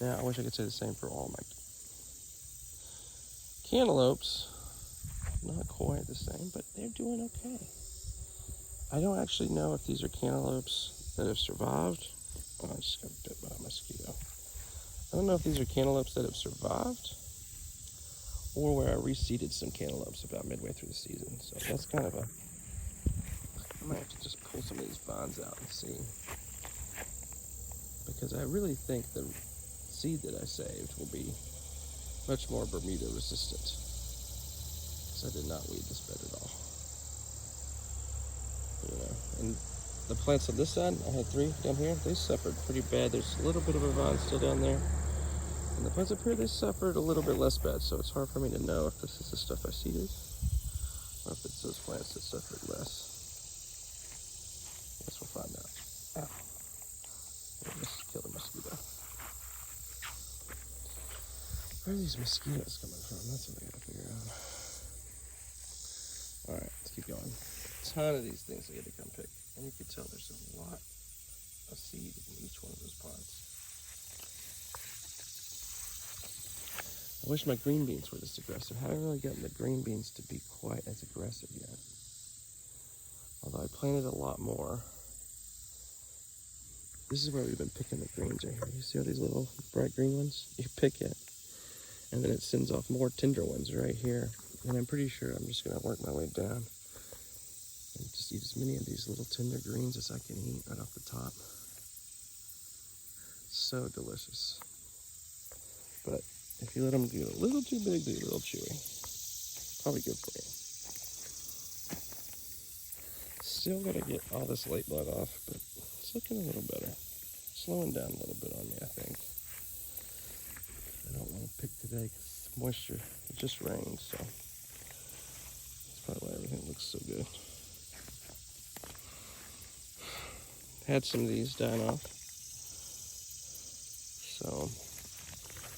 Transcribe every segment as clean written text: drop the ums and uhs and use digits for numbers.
Yeah, I wish I could say the same for all my cantaloupes. Not quite the same, but they're doing okay. I don't actually know if these are cantaloupes that have survived. Oh, I just got bit by a mosquito. I don't know if these are cantaloupes that have survived or where I reseeded some cantaloupes about midway through the season. So that's kind of a... I might have to just pull some of these vines out and see. Because I really think the seed that I saved will be much more Bermuda resistant. Because I did not weed this bed at all. You know, and the plants on this side, I had 3 down here, they suffered pretty bad. There's a little bit of a vine still down there. And the plants up here, they suffered a little bit less bad, so it's hard for me to know if this is the stuff I seeded or if it's those plants that suffered less. Guess we'll find out. Ow. I just killed a mosquito. Where are these mosquitoes coming from? That's what I gotta figure out. Alright, let's keep going. A ton of these things I had to come pick. And you can tell there's a lot of seed in each one of those pots. I wish my green beans were this aggressive. I haven't really gotten the green beans to be quite as aggressive yet. Although I planted a lot more. This is where we've been picking the greens right here. You see all these little bright green ones? You pick it, and then it sends off more tender ones right here. And I'm pretty sure I'm just gonna work my way down and just eat as many of these little tender greens as I can eat right off the top. So delicious. But if you let them get a little too big, they're a little chewy. Probably good for you. Still gotta get all this late blood off, but it's looking a little better. Slowing down a little bit on me, I think. I don't want to pick today because moisture, it just rained, so that's probably why everything looks so good. Had some of these dying off, so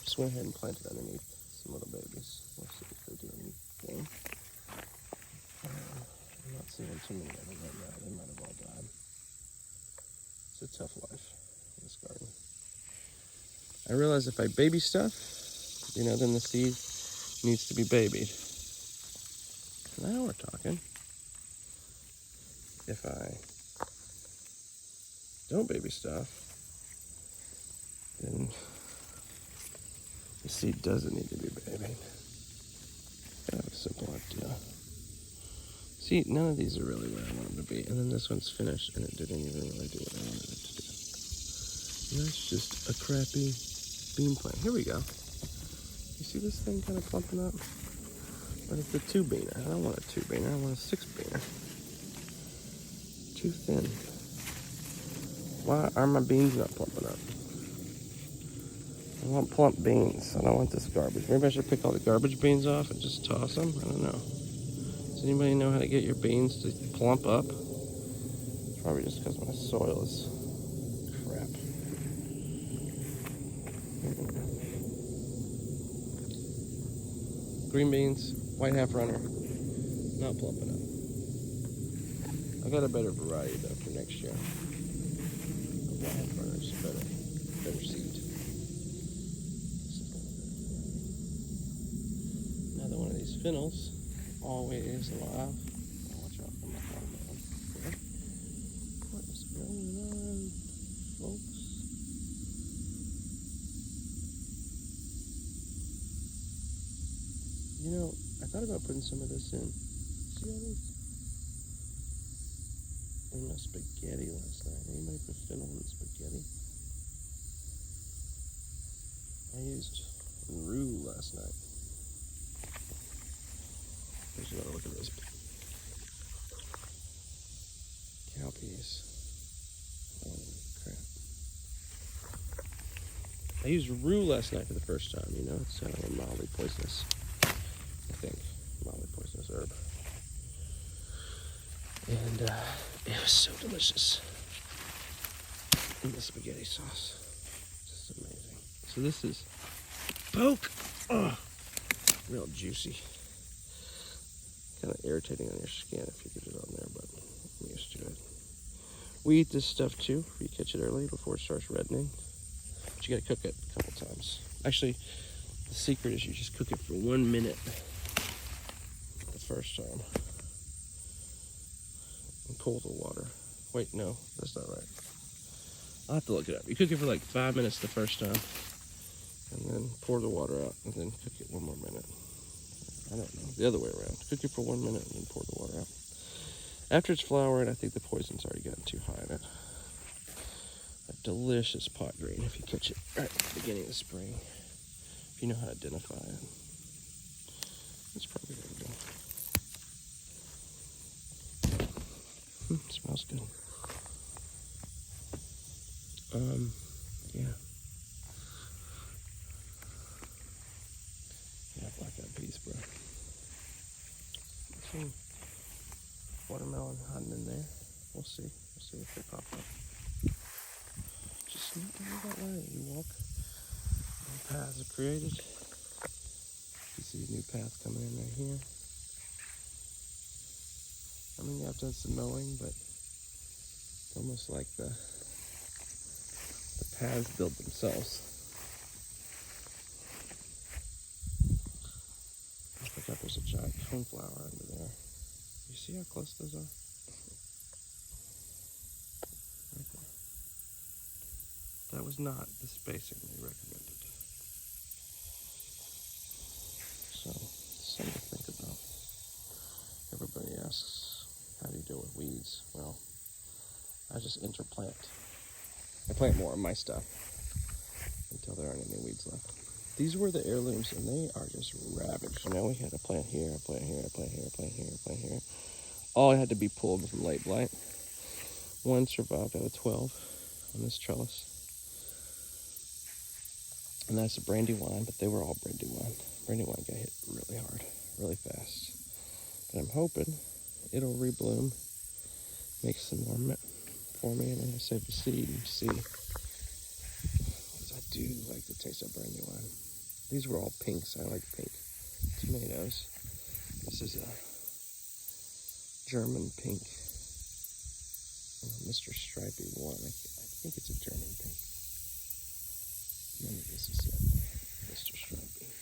just went ahead and planted underneath some little babies. We'll see if they do anything. I'm not seeing too many of them right now. They might have all died. It's a tough life in this garden. I realize if I baby stuff, you know, then the seed needs to be babied. Now we're talking. If I don't baby stuff, then the seed doesn't need to be babied. Kind of a simple idea. See, none of these are really where I want them to be. And then this one's finished, and it didn't even really do what I wanted it to do. And that's just a crappy bean plant. Here we go. You see this thing kind of plumping up? But it's a 2-beaner. I don't want a 2-beaner. I want a 6-beaner. Too thin. Why are my beans not plumping up? I want plump beans. I don't want this garbage. Maybe I should pick all the garbage beans off and just toss them. I don't know. Does anybody know how to get your beans to plump up? It's probably just because my soil is crap. Green beans, white half runner, not plumping up. I got a better variety though for next year. White half runners, better seed. Another one of these fennels, always alive. Watch out for my phone. What is going on, folks? You know, I thought about putting some of this in. See all these? In my spaghetti last night. Anybody put fennel in spaghetti? I used roux last night. Here's another look at this. Cowpeas. Oh, crap. I used roux last night for the first time, you know. It's kind of a mildly poisonous, I think. Mildly poisonous herb. And it was so delicious. And the spaghetti sauce. Just amazing. So this is poke. Oh, real juicy. Kind of irritating on your skin if you get it on there, but I'm used to it. We eat this stuff too. You catch it early before it starts reddening. But you gotta cook it a couple times. Actually, the secret is you just cook it for 1 minute the first time. And pull the water. Wait, no, that's not right. I'll have to look it up. You cook it for like 5 minutes the first time, and then pour the water out, and then cook it 1 more minute. I don't know, the other way around. Cook it for 1 minute, and then pour the water out. After it's floured, I think the poison's already gotten too high in it. A delicious pot green if you catch it right at the beginning of the spring. If you know how to identify it. It's probably ready to go. Smells good. Yeah. Yeah, black-eyed peas, bro. Some watermelon hiding in there. We'll see. We'll see if they pop up. Just not going that way. You walk. New paths are created. You see a new path coming in right here. I mean, yeah, I've done some mowing, but it's almost like the paths build themselves. I forgot there's a giant coneflower under there. You see how close those are? Right there. That was not the spacing they recommended. So, something to think about. Everybody asks, how do you deal with weeds? Well, I just interplant. I plant more of my stuff until there aren't any weeds left. These were the heirlooms, and they are just ravaged. You know, we had a plant here, a plant here, a plant here, a plant here, a plant here. All had to be pulled from late blight. One survived out of 12 on this trellis. And that's a brandywine, but they were all brandywine. Brandywine got hit really hard, really fast. But I'm hoping it'll rebloom, make some more for me, and then save the seed and see. Because I do like the taste of brandywine. These were all pinks. I like pink tomatoes. This is a German pink. Mr. Stripey one. I think it's a German pink. Maybe this is it. Mr. Stripey.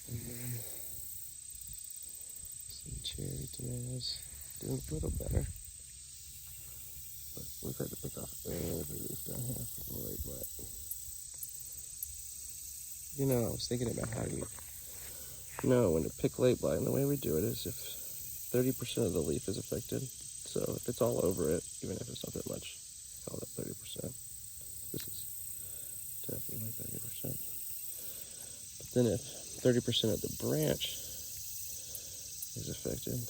And then some cherry tomatoes. Doing a little better. But we've had to pick off every leaf down here from the late blight. You know, I was thinking about how you know when to pick late blight, and the way we do it is if 30% of the leaf is affected. So if it's all over it, even if it's not that much, call that 30%. This is definitely 30%. But then if 30% of the branch is affected,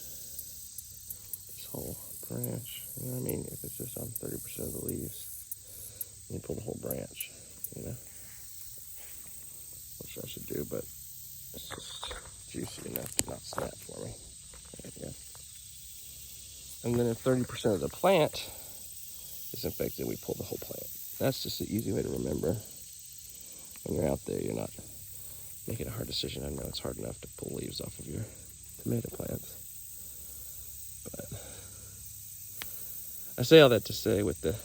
this whole branch, you know what I mean? If it's just on 30% of the leaves, you pull the whole branch, you know? Which I should do, but it's just juicy enough to not snap for me. There you go. And then if 30% of the plant is infected, we pull the whole plant. That's just an easy way to remember. When you're out there, you're not making a hard decision. I know it's hard enough to pull leaves off of your tomato plants. But I say all that to say with the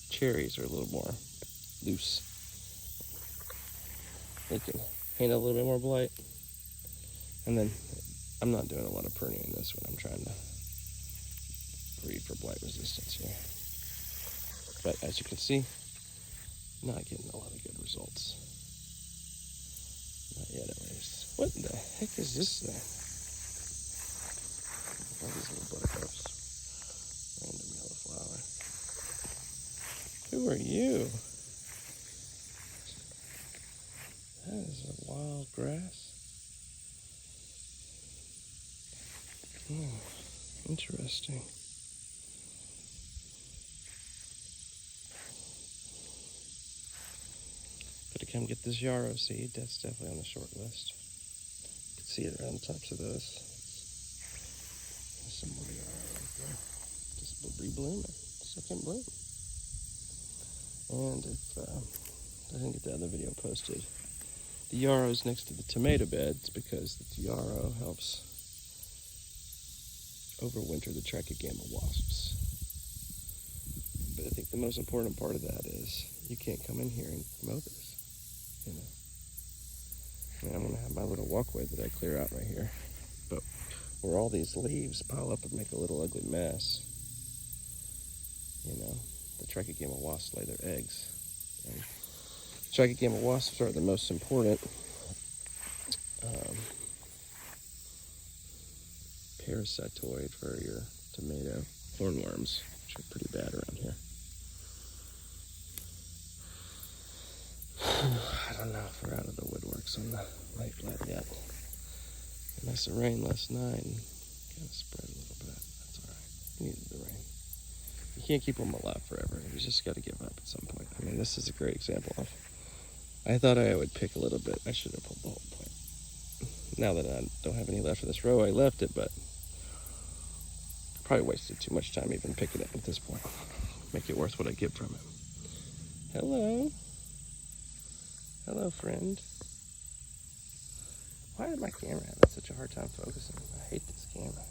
cherries are a little more loose. They can handle a little bit more blight. And then I'm not doing a lot of pruning in this one. I'm trying to breed for blight resistance here. But as you can see, not getting a lot of good results. Not yet, at least. What the heck is this thing? All these little buttercups. Random yellow flower. Who are you? That is a wild grass. Oh, interesting. Gotta come get this yarrow seed. That's definitely on the short list. You can see it around the tops of those. There's some more yarrow right there. Just reblooming. Second bloom. And if I didn't get the other video posted, the yarrow is next to the tomato beds because the yarrow helps overwinter the trichogama wasps. But I think the most important part of that is you can't come in here and mow this, you know. I mean, I'm going to have my little walkway that I clear out right here. But where all these leaves pile up and make a little ugly mess, you know, the trichogama wasps lay their eggs. And trichogama wasps are the most important parasitoid for your tomato hornworms, which are pretty bad around here. I don't know if we're out of the woodworks on the light led yet. A nice of rain last night and kind of spread a little bit. That's all right. We needed the rain. You can't keep them alive forever. You just got to give up at some point. I mean, this is a great example of. I thought I would pick a little bit. I should have pulled the whole plant. Now that I don't have any left in this row, I left it, but I probably wasted too much time even picking it at this point. Make it worth what I get from it. Hello. Hello, friend. Why did my camera have such a hard time focusing? I hate this camera.